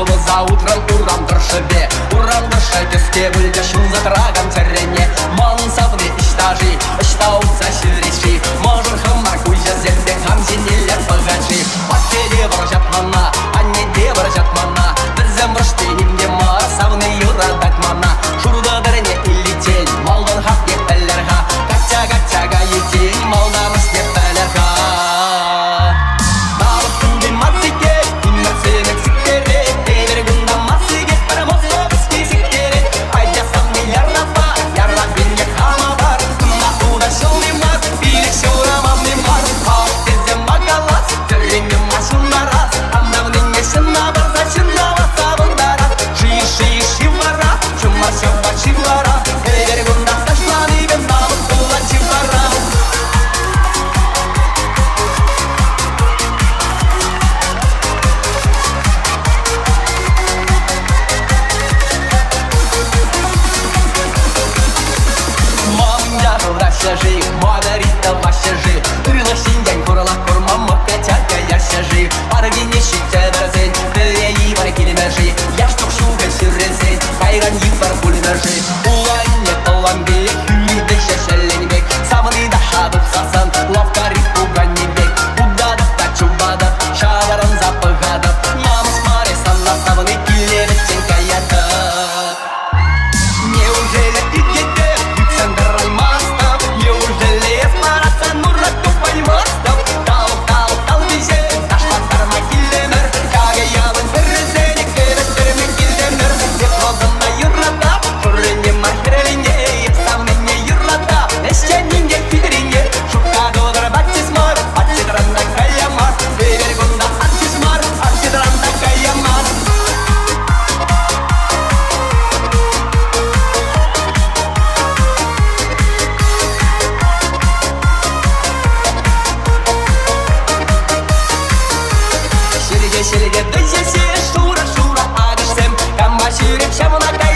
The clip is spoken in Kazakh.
Шулы за утром урам дұршыбе Урам дұршы түске бүлді шулзы тұраған тірене Малын сабыны іштажи, іштауытса шүреші Можыр хымар көйжі зерде қамзенелер бұғачи Пакеле бір жатмана, аннеде бір жатмана Бізім бұрштенімде мар сабыны юрадат мана Шурды діріне иллитен, малдан хақ еттілерға Кача-качаға етен, малдан істептілерға Модарита ваша жи Үрілі шенден құрыла құрмамы Кәтяка яша жи Аргене шетті бірзен Білейі бар келіні жи Яштық шуға сүррезен Қайран епар құліні жи Улайне толан бек Үйді шешелен бек Самыны да шадып сасан Лавкари пуғанне бек Будадып та чубадып Шағарын запығадып Намыс маре санна сабыны Келері тен каятып Неужели игеде Юксандыр алмастып Неужели эспараться нужно тупаймастып Тал бизе Ташлаттарма келдемір Кағаялын бірізені Керестермен келдемір Деп қолдымна юрладап Күріне махрелене Епсамыне юрладап Эшченінге фидеринге Шукка додыр баттисмар Баттидранда каямар Бебергунда аттисмар Аттидранда каямар Şirge düzesi şura şura ağışsem Kamba şürep şamına